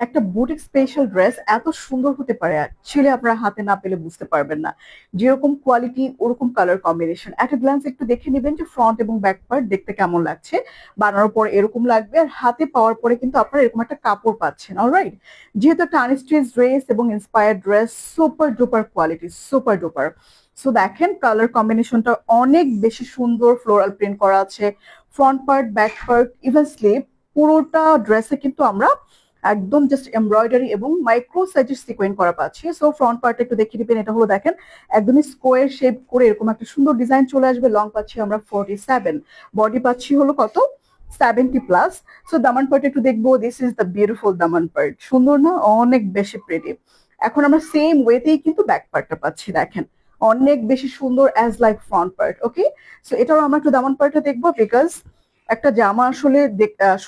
একটা boutique special dress এত সুন্দর হতে পারে অ্যাকচুয়ালি আপনারা হাতে না পেলে বুঝতে পারবেন না। যেরকম কোয়ালিটি ওরকম কালার কম্বিনেশন, একটা গ্ল্যান্স একটু দেখে নেবেন যে ফ্রন্ট এবং ব্যাক পার্ট দেখতে কেমন লাগছে। বানানোর পর এরকম লাগবে, আর হাতে পাওয়ার পরে কিন্তু আপনারা এরকম একটা কাপড় পাচ্ছেন। অলরাইট, যেহেতু একটা আনস্টিচ ড্রেস এবং inspired dress, super duper quality, super duper. So দেখেন কালার কম্বিনেশনটা অনেক বেশি সুন্দর, ফ্লোরাল প্রিন্ট করা আছে front part, back part, even sleeve, পুরোটা ড্রেসে কিন্তু আমরা একদম জাস্ট এমব্রয়ডারি এবং মাইক্রো সাইজের সিকোয়েন্স করা পাচ্ছি। সো ফ্রন্ট পার্টটা একটু দেখিয়ে দিবেন, এটা হলো দেখেন একদমই স্কোয়ার শেপ করে এরকম একটা সুন্দর ডিজাইন চলে আসবে। লং পাচ্ছি আমরা 47, বডি পাচ্ছি হলো কত 70+। সো দামান পার্ট একটু দেখবো, this is the beautiful Daman part, সুন্দর না? অনেক বেশি প্রিটি। এখন আমরা সেম ওয়েতেই কিন্তু ব্যাক পার্টটা পাচ্ছি, দেখেন অনেক বেশি সুন্দর অ্যাজ লাইক ফ্রন্ট পার্ট। ওকে, সো এটাও আমরা একটু দামান পার্টটা দেখবো, বিকজ একটা জামা আসলে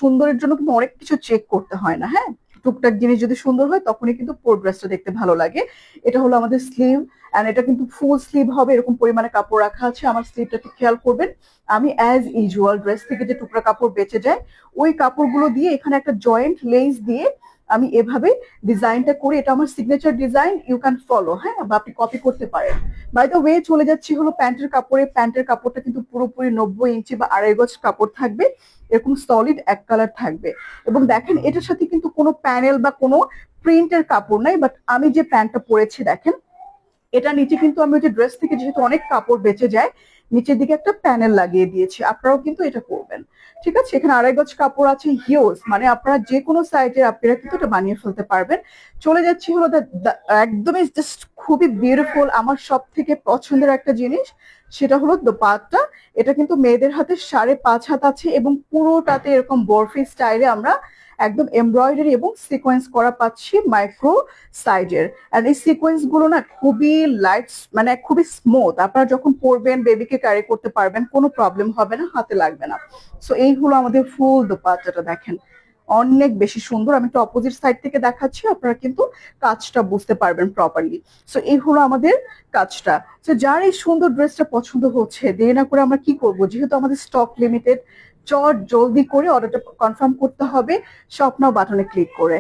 সুন্দরের জন্য কিন্তু অনেক কিছু চেক করতে হয় না, হ্যাঁ? টুকটাক জিনিস যদি সুন্দর হয় তখনই কিন্তু পুরো ড্রেসটা দেখতে ভালো লাগে। এটা হলো আমাদের স্লিভ, এন্ড এটা কিন্তু ফুল স্লিভ হবে, এরকম পরিমাণে কাপড় রাখা আছে। আমার স্লিভটা একটু খেয়াল করবেন, আমি অ্যাজ ইউজুয়াল ড্রেস থেকে যে টুকরা কাপড় বেঁচে যায় ওই কাপড়গুলো দিয়ে এখানে একটা জয়েন্ট লেস দিয়ে আমি এভাবে ডিজাইনটা করি। এটা আমার signature design, you can follow, হ্যাঁ, বা আপনি কপি করতে পারেন। বাই দ্য ওয়ে, চলে যাচ্ছি হলো প্যান্টের কাপড়ে। প্যান্টের কাপড়টা কিন্তু পুরোপুরি 90 ইঞ্চি বা 2.5 গজ কাপড় থাকবে, এরকম সলিড এক কালার থাকবে। এবং দেখেন এটার সাথে কিন্তু কোনো প্যানেল বা কোনো প্রিন্টের কাপড় নাই, বাট আমি যে প্যান্টটা পরেছি দেখেন, এটা নিচে কিন্তু আমি ওই যে ড্রেস থেকে যেহেতু অনেক কাপড় বেঁচে যায়, নিচের দিকে একটা প্যানেল লাগিয়ে দিয়েছি। আপনারাও কিন্তু এটা করবেন, ঠিক আছে? এখানে 2.5 গজ কাপড় আছে, হিউজ, মানে আপনারা যে কোনো সাইজের আপনারা কিন্তু এটা বানিয়ে ফেলতে পারবেন। চলে যাচ্ছি হলো একদমই জাস্ট খুবই বিউটিফুল, আমার সব থেকে পছন্দের একটা জিনিস, সেটা হলো দোপাট্টা। এটা কিন্তু মেয়েদের হাতে 5.5 হাত আছে এবং পুরোটাতে এরকম বরফি স্টাইলে আমরা একদম এমব্রয়ডারি এবং সিকোয়েন্স করা পাচ্ছি মাইক্রো সাইজের। আর এই সিকোয়েন্স গুলো না খুবই লাইট, মানে খুবই স্মুথ, আপনারা যখন পরবেন বেবিকে ক্যারি করতে পারবেন, কোনো প্রবলেম হবে না, হাতে লাগবে না। সো এই হলো আমাদের ফুল দোপাট্টাটা, দেখেন অনেক বেশি সুন্দর। আমি একটু অপোজিট সাইড থেকে দেখাচ্ছি, আপনারা কিন্তু কাজটা বুঝতে পারবেন প্রপারলি। সো এই হলো আমাদের কাজটা। তো যার এই সুন্দর ড্রেসটা পছন্দ হচ্ছে, দেরি না করে আমরা কি করব, যেহেতু আমাদের স্টক লিমিটেড, চট জলদি করে অর্ডারটা কনফার্ম করতে হবে স্বপ্ন বাটনে ক্লিক করে।